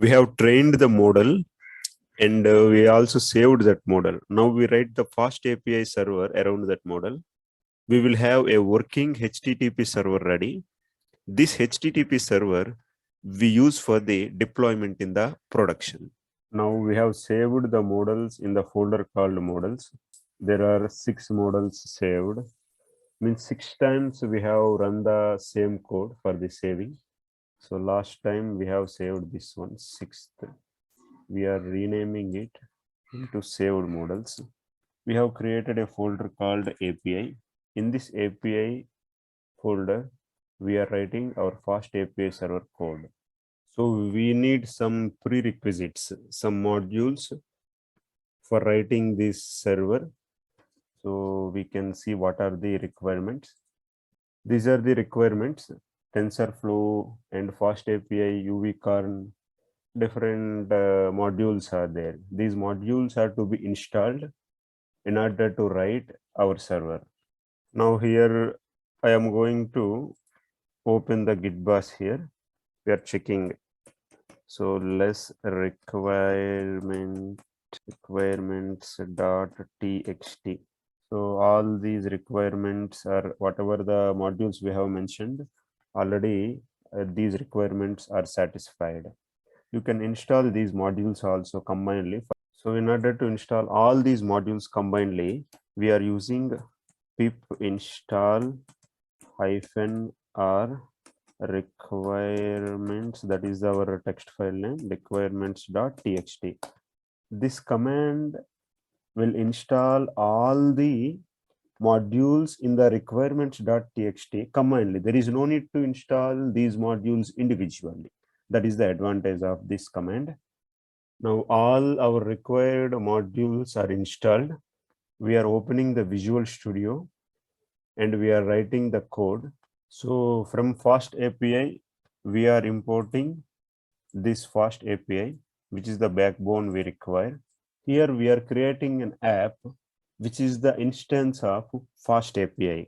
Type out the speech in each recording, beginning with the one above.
We have trained the model and we also saved that model. Now we write the fast API server around that model. We will have a working HTTP server ready. This HTTP server we use for the deployment in the production. Now we have saved the models in the folder called models. There are 6 models saved. Means 6 times we have run the same code for the saving. So last time we have saved this one, 6th. We are renaming it into saved models. We have created a folder called API. In this API folder, we are writing our fast API server code. So we need some prerequisites, some modules for writing this server. So we can see what are the requirements. These are the requirements: TensorFlow and fast API, UVCarn, different modules are there. These modules are to be installed in order to write our server. Now here I am going to open the Git bash here. We are checking. So less requirements.txt. So all these requirements are whatever the modules we have mentioned already. These requirements are satisfied. You can install these modules also combinedly. So in order to install all these modules combinedly, we are using pip install -r requirements. That is our text file name, requirements.txt. This command will install all the modules in the requirements.txt combinedly. There is no need to install these modules individually. That is the advantage of this command. Now all our required modules are installed. We are opening the Visual Studio and we are writing the code. So from fast API, we are importing this fast API, which is the backbone we require. Here we are creating an app, which is the instance of fast API.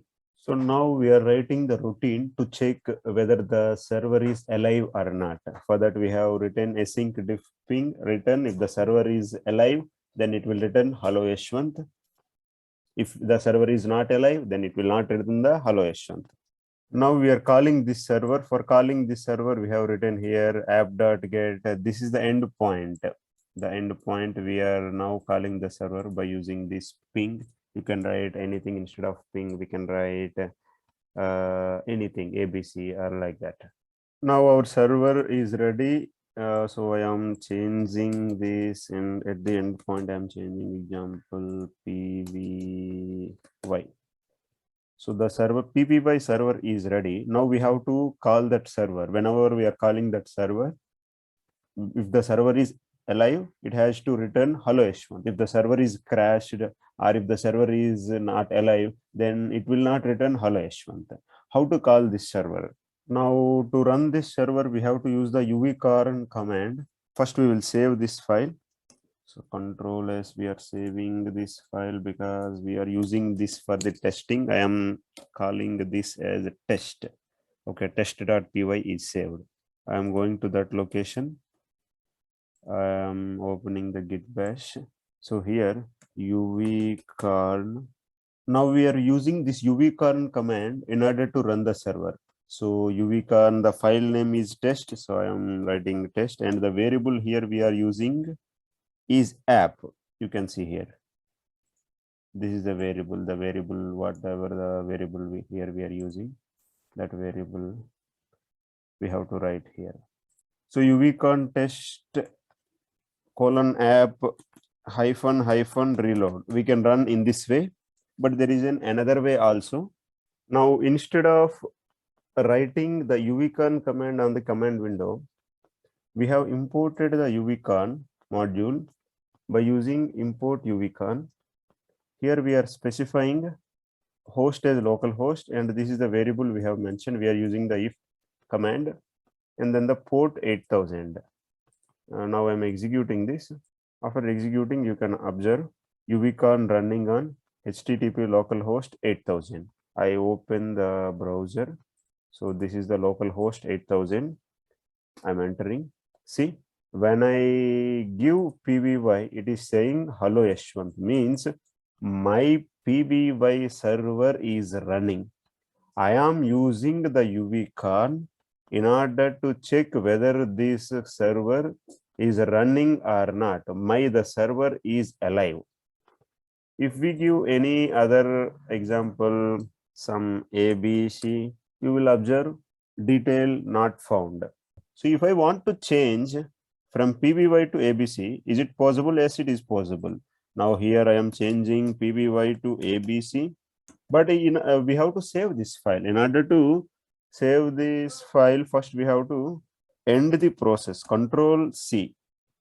So now we are writing the routine to check whether the server is alive or not. For that we have written async diff ping return. If the server is alive, then it will return hello Yashwant. If the server is not alive, then it will not return the hello Yashwant. Now we are calling this server. For calling this server, we have written here app.get. This is the endpoint. The endpoint, we are now calling the server by using this ping. You can write anything instead of ping. We can write anything, ABC or like that. Now our server is ready. So I am changing this, and at the endpoint I am changing example pvy. So the server ppy server is ready. Now we have to call that server. Whenever we are calling that server, if the server is alive, it has to return hello Yashwant. If the server is crashed or if the server is not alive, then it will not return hello Yashwant. How to call this server? Now to run this server, we have to use the UVCarn command. First we will save this file. So Control S, we are saving this file because we are using this for the testing. I am calling this as a test. Okay, test.py is saved. I am going to that location. I am opening the git bash. So here UVCarn. Now we are using this UVCarn command in order to run the server. So UVCarn, the file name is test. So I am writing test, and the variable here we are using is app. You can see here. This is the variable, whatever the variable we are using, that variable we have to write here. So UVCarn test :app -, reload. We can run in this way, but there is another way also. Now instead of writing the UVCarn command on the command window, we have imported the UVCarn module by using import UVCarn. Here we are specifying host as localhost, and this is the variable we have mentioned. We are using the if command and then the port 8000. Now I'm executing this. After executing, you can observe UVCarn running on HTTP localhost 8000. I open the browser. So this is the localhost 8000. I'm entering. See, when I give PBY, it is saying hello Yashwant, means my PBY server is running. I am using the UV-Corn in order to check whether this server is running or not. The server is alive. If we give any other example, some ABC, you will observe detail not found. So if I want to change from PBY to ABC, is it possible? Yes, it is possible. Now here I am changing PBY to ABC, but we have to save this file. In order to save this file, first we have to end the process. Control C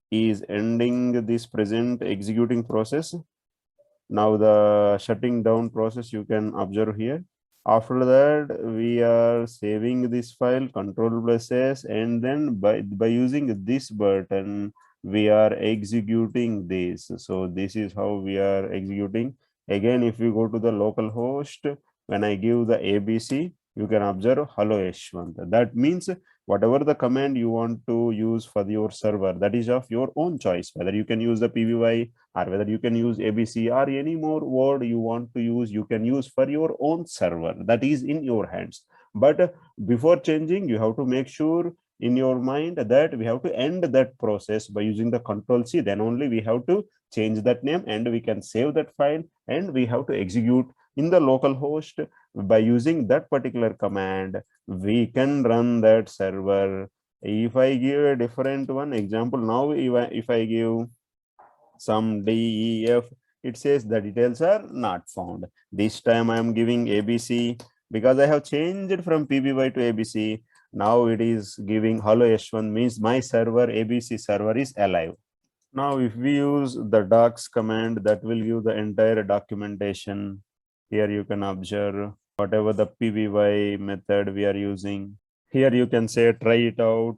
is ending this present executing process. Now the shutting down process you can observe here. After that, we are saving this file, Control plus S, and then by using this button, we are executing this. So this is how we are executing. Again, if you go to the local host, when I give the ABC, you can observe hello Yashwant. That means whatever the command you want to use for your server, that is of your own choice, whether you can use the PBY or whether you can use ABC or any more word you want to use, you can use for your own server. That is in your hands. But before changing, you have to make sure in your mind that we have to end that process by using the Control C. Then only we have to change that name and we can save that file, and we have to execute in the local host. By using that particular command, we can run that server. If I give a different one example, now if I give some DEF, it says the details are not found. This time I am giving ABC because I have changed from PBY to ABC. Now it is giving hello Yashwant, means my server ABC server is alive. Now if we use the docs command, that will give the entire documentation. Here you can observe whatever the PBY method we are using. Here you can say try it out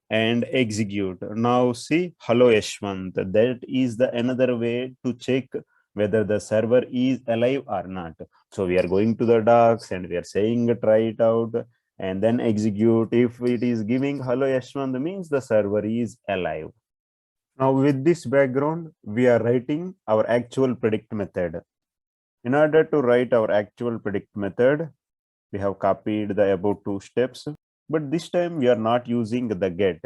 and execute. Now see hello Yashwant. That is the another way to check whether the server is alive or not. So we are going to the docs and we are saying try it out and then execute. If it is giving hello Yashwant, means the server is alive. Now with this background, we are writing our actual predict method. In order to write our actual predict method, we have copied the above two steps, but this time we are not using the get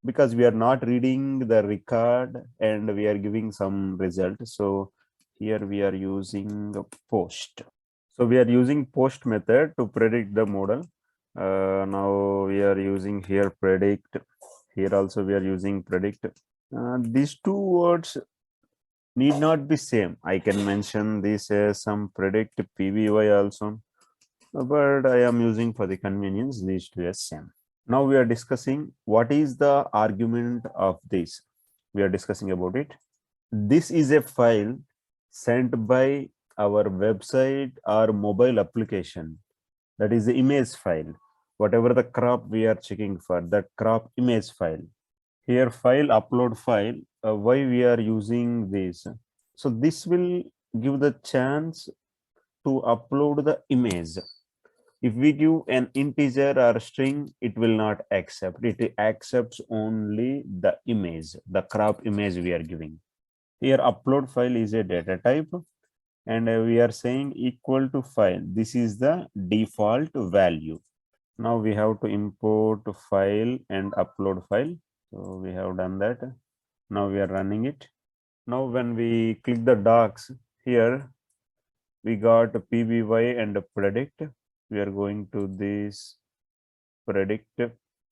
because we are not reading the record and we are giving some result. So here we are using post. So we are using post method to predict the model. Now we are using here predict. Here also we are using predict. These two words need not be same. I can mention this as some predict PBY also, but I am using for the convenience these two as same. Now we are discussing what is the argument of this. We are discussing about it. This is a file sent by our website or mobile application. That is the image file. Whatever the crop we are checking for, that crop image file. Here file upload file. Why we are using this? So this will give the chance to upload the image. If we give an integer or string, it will not accept. It accepts only the image, the crop image we are giving. Here upload file is a data type and we are saying equal to file. This is the default value. Now we have to import file and upload file. So we have done that. Now we are running it. Now when we click the docs, here we got PBY and predict. We are going to this predict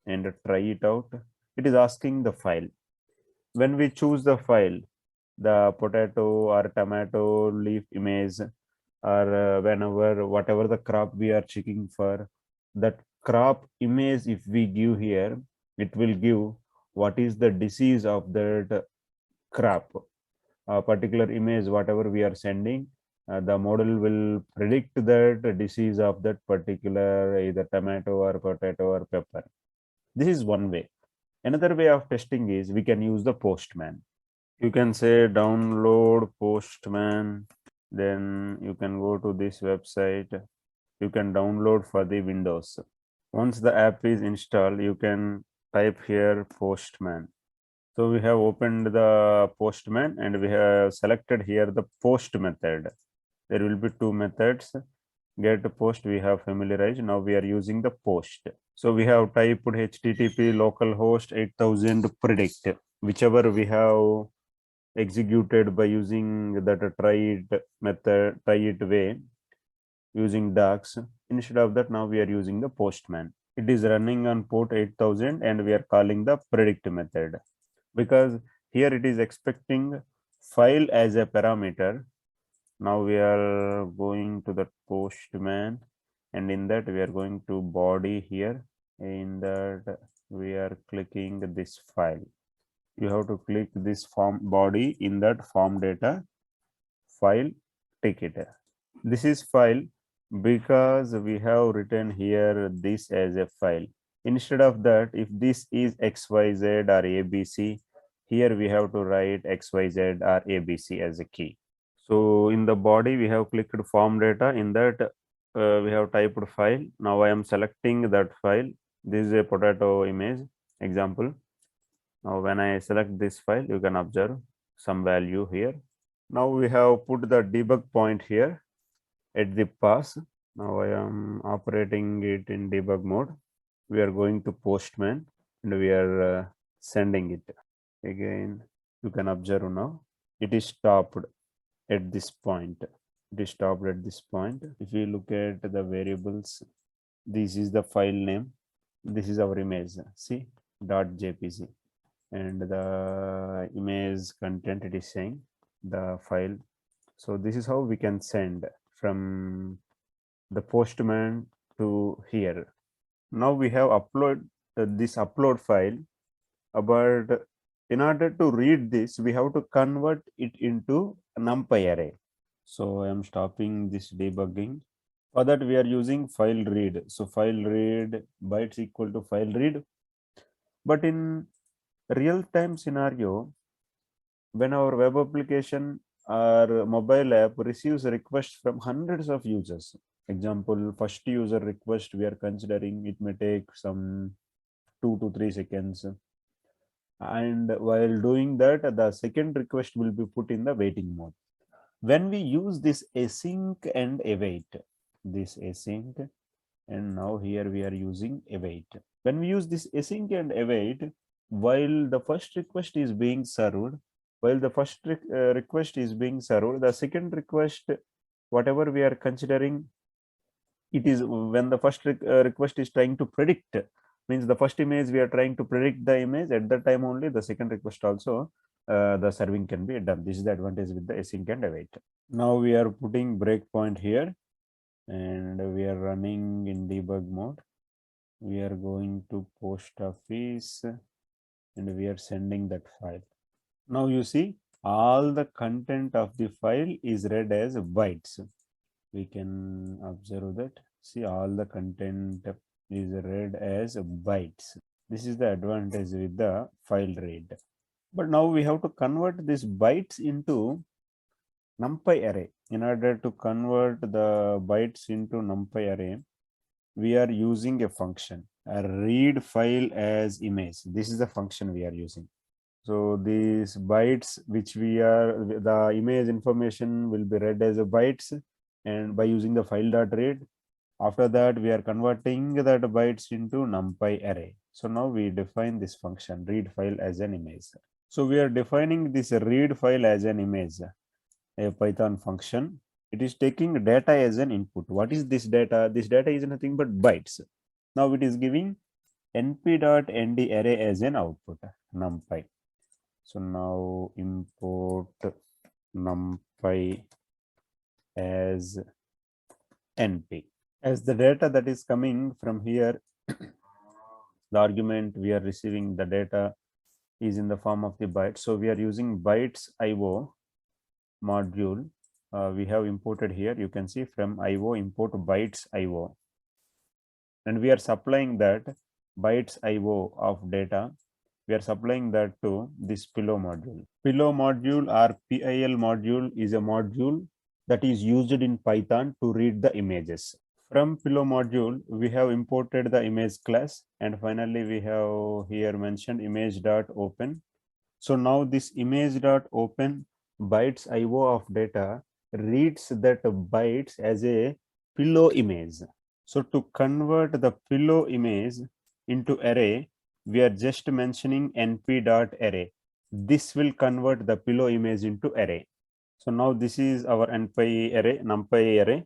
and try it out. It is asking the file. When we choose the file, the potato or tomato leaf image, or whenever whatever the crop we are checking for, that crop image, if we give here, it will give what is the disease of that crop. A particular image, whatever we are sending, the model will predict that disease of that particular either tomato or potato or pepper. This is one way. Another way of testing is we can use the Postman. You can say download Postman, then you can go to this website. You can download for the Windows. Once the app is installed, you can type here Postman. So we have opened the Postman and we have selected here the post method. There will be two methods. Get post we have familiarized. Now we are using the post. So we have typed HTTP localhost 8000 predict, whichever we have executed by using that try it method, try it way using DAX. Instead of that, now we are using the Postman. It is running on port 8000 and we are calling the predict method, because here it is expecting file as a parameter. Now we are going to the Postman, and in that we are going to body here. In that we are clicking this file. You have to click this form body in that form data file ticket. This is file because we have written here this as a file. Instead of that, if this is xyz or abc, here we have to write xyz or abc as a key. So in the body we have clicked form data. In that we have typed file. Now I am selecting that file. This is a potato image example. Now when I select this file, you can observe some value here. Now we have put the debug point here at the pass. Now I am operating it in debug mode. We are going to Postman and we are sending it. Again, you can observe now it is stopped at this point. It is stopped at this point. If you look at the variables, this is the file name. This is our image. See, .jpg. And the image content, it is saying the file. So this is how we can send from the Postman to here. Now we have upload this upload file, but in order to read this, we have to convert it into a NumPy array. So I am stopping this debugging. For that we are using file read. So file read bytes equal to file read. But in real-time scenario, when our web application or mobile app receives requests from hundreds of users, example, first user request we are considering, it may take some 2 to 3 seconds. And while doing that, the second request will be put in the waiting mode. When we use this async and await, this async, and now here we are using await. When we use this async and await, while the first request is being served, the second request, whatever we are considering, it is when the first request is trying to predict, means the first image we are trying to predict the image, at that time only the second request also the serving can be done. This is the advantage with the async and await. Now we are putting breakpoint here and we are running in debug mode. We are going to post office and we are sending that file. Now you see all the content of the file is read as bytes. We can observe that. See, all the content is read as bytes. This is the advantage with the file read. But now we have to convert these bytes into NumPy array. In order to convert the bytes into NumPy array, we are using a function, a read file as image. This is the function we are using. So these bytes which the image information will be read as a bytes, and by using the file.read, after that we are converting that bytes into NumPy array. So now we define this function read file as an image. So we are defining this read file as an image, a Python function. It is taking data as an input. What is this data? This data is nothing but bytes. Now it is giving np.nd array as an output, NumPy. So now import NumPy as np. As the data that is coming from here, the argument we are receiving, the data is in the form of the bytes. So we are using bytes IO module. We have imported here. You can see from IO import bytes IO, and we are supplying that bytes IO of data. We are supplying that to this pillow module. Pillow module or PIL module is a module that is used in Python to read the images. From pillow module, we have imported the image class, and finally we have here mentioned image.open So now this image dot open bytes IO of data reads that bytes as a pillow image. So to convert the pillow image into array, we are just mentioning np dot array. This will convert the pillow image into array. So now this is our numpy array,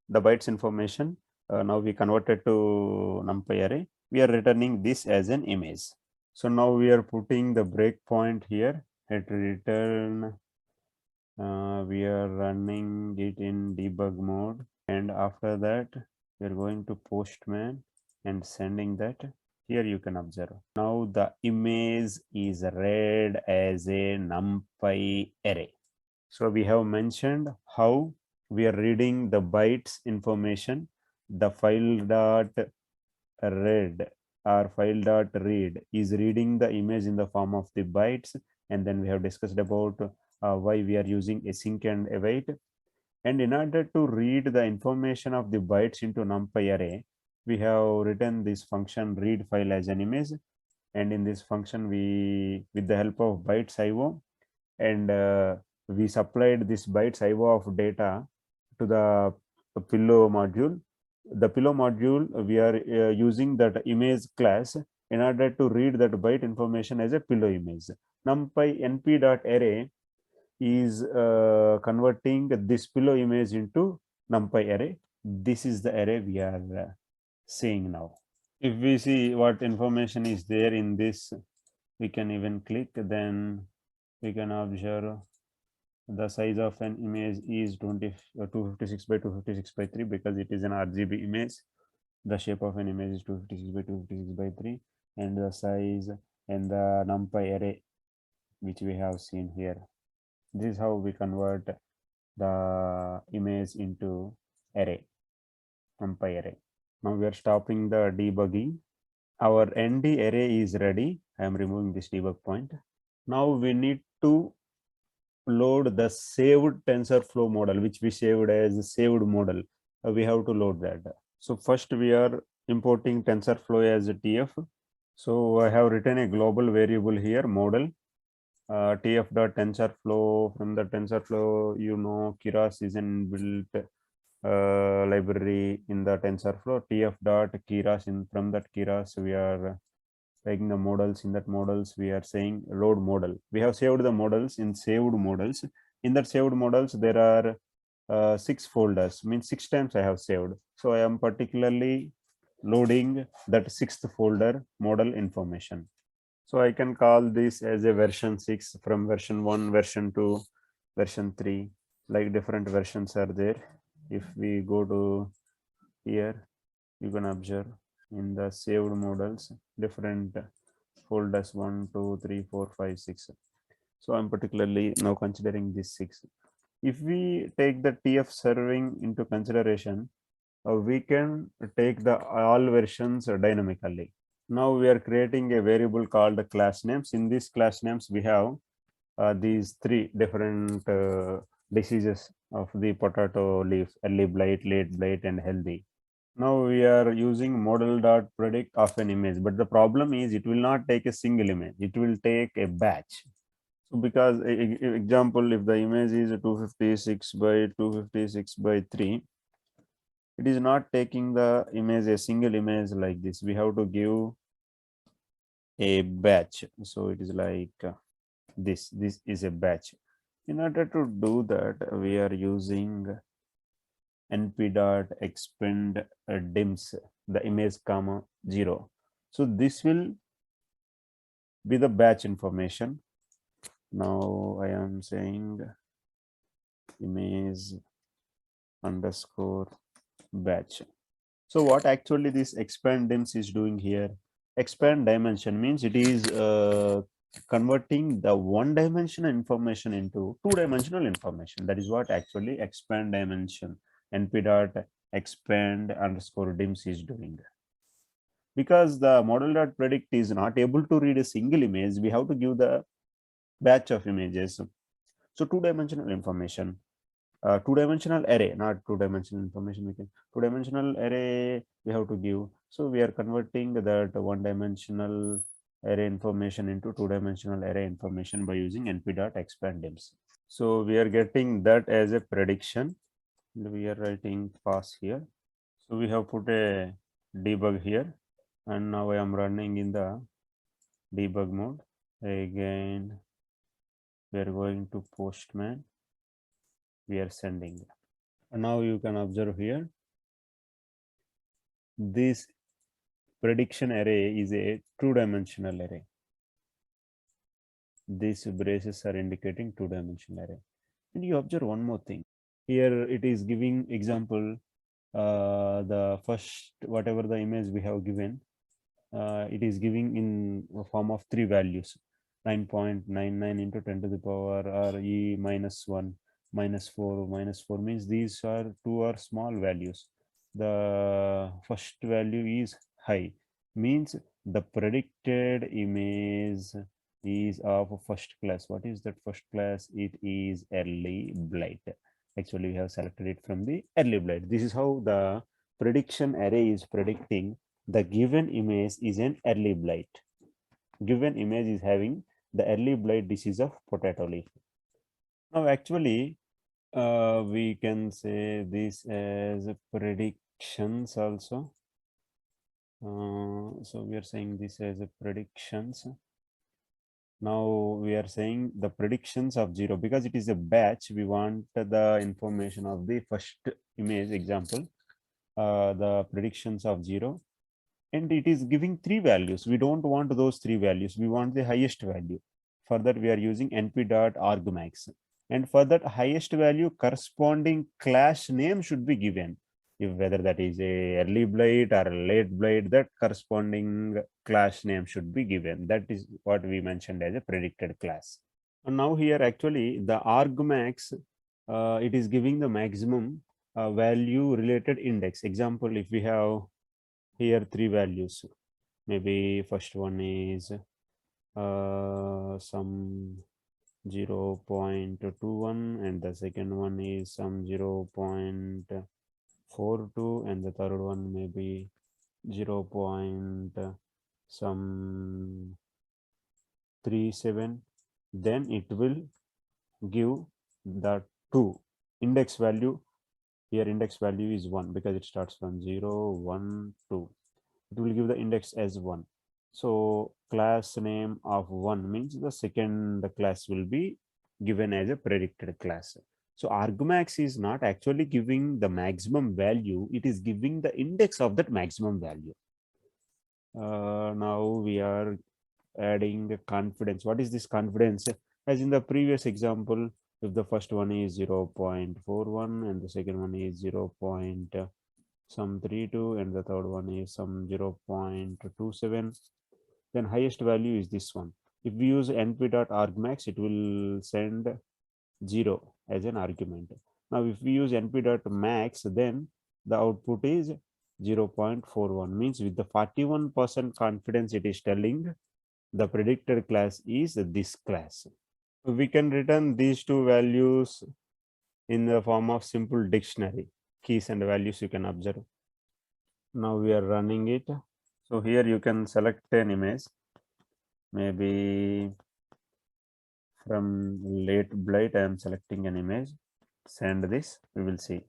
the bytes information. Now we converted to numpy array. We are returning this as an image. So now we are putting the breakpoint here at return. We are running it in debug mode, and after that we are going to postman and sending that. Here you can observe now the image is read as a numpy array. So we have mentioned how we are reading the bytes information. The file dot read or file dot read is reading the image in the form of the bytes, and then we have discussed about why we are using async and await. And in order to read the information of the bytes into numpy array, we have written this function read file as an image, and in this function we, with the help of bytes IO, and we supplied this bytes IO of data to the pillow module. The pillow module, we are using that image class in order to read that byte information as a pillow image. Numpy np.array is converting this pillow image into numpy array. This is the array we are seeing now. If we see what information is there in this, we can even click, then we can observe the size of an image is 256 by 256 by 3 because it is an RGB image. The shape of an image is 256 by 256 by 3, and the size and the numpy array which we have seen here. This is how we convert the image into array, numpy array. Now we are stopping the debugging. Our ND array is ready. I am removing this debug point. Now we need to load the saved TensorFlow model, which we saved as saved model. We have to load that. So first we are importing TensorFlow as a TF. So I have written a global variable here, model, tf.tensorflow. From the TensorFlow, you know, Keras is inbuilt library in the TensorFlow. tf.keras, in from that Keras we are taking the models. In that models we are saying load model. We have saved the models in saved models. In that saved models there are 6 folders, means 6 times I have saved. So I am particularly loading that 6th folder model information. So I can call this as a version 6 from version 1, version 2, version 3, like different versions are there. If we go to here, you can observe in the saved models different folders 1, 2, 3, 4, 5, 6. So I'm particularly now considering this 6. If we take the TF serving into consideration, we can take the all versions dynamically. Now we are creating a variable called class names. In these class names we have these 3 different diseases of the potato leaf: early blight, late blight, and healthy. Now we are using model.predict of an image, but the problem is it will not take a single image, it will take a batch. So because example, if the image is 256 by 256 by 3, it is not taking the image, a single image like this. We have to give a batch. So it is like this is a batch. In order to do that, we are using np.expand dims the image comma 0. So this will be the batch information. Now I am saying image underscore batch. So what actually this expand dims is doing here? Expand dimension means it is converting the one-dimensional information into two-dimensional information. That is what actually expand dimension np.expand underscore dims is doing. Because the model.predict is not able to read a single image, we have to give the batch of images. So two-dimensional information, two-dimensional array, not two-dimensional information. We can two-dimensional array we have to give. So we are converting that one-dimensional array information into two-dimensional array information by using np.expandims. So we are getting that as a prediction. We are writing pass here. So we have put a debug here, and now I am running in the debug mode. Again, we are going to Postman. We are sending. And now you can observe here, this prediction array is a two-dimensional array. These braces are indicating two-dimensional array. And you observe one more thing. Here it is giving example, the first, whatever the image we have given, it is giving in a form of three values, 9.99 into 10 to the power, or e minus 1, -4, -4 means these are two are small values. The first value is high, means the predicted image is of first class. What is that first class? It is early blight. Actually, we have selected it from the early blight. This is how the prediction array is predicting the given image is an early blight. Given image is having the early blight disease of potato leaf. Now, actually, we can say this as predictions also. So we are saying this as a predictions. Now we are saying the predictions of 0 because it is a batch. We want the information of the first image example, the predictions of 0, and it is giving three values. We don't want those three values. We want the highest value. For that, we are using np.argmax. And for that highest value, corresponding class name should be given. If whether that is a early blight or a late blight, that corresponding class name should be given. That is what we mentioned as a predicted class. And now here actually the argmax, it is giving the maximum value related index. Example, if we have here three values, maybe first one is some 0.21, and the second one is some 0.42, and the third one maybe 0.37. Then it will give the two index value. Here index value is 1 because it starts from 0, 1, 2. It will give the index as 1. So class name of 1 means the second class will be given as a predicted class. So argmax is not actually giving the maximum value. It is giving the index of that maximum value. Now we are adding the confidence. What is this confidence? As in the previous example, if the first one is 0.41 and the second one is 0.32 and the third one is some 0.27, then highest value is this one. If we use np.argmax, it will send 0 as an argument. Now if we use np.max, then the output is 0.41, means with the 41% confidence it is telling the predicted class is this class. We can return these two values in the form of simple dictionary. Keys and values you can observe. Now we are running it. So here you can select an image, maybe from late blight. I am selecting an image, send this, we will see.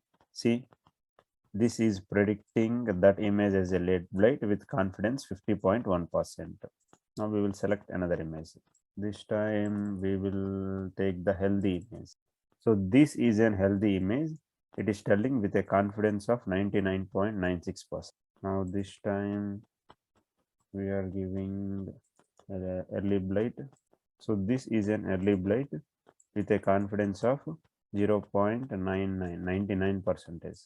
This is predicting that image as a late blight with confidence 50.1%. Now we will select another image. This time we will take the healthy image. So this is an healthy image. It is telling with a confidence of 99.96%. Now this time we are giving early blight. So this is an early blight with a confidence of 0.99, 99%.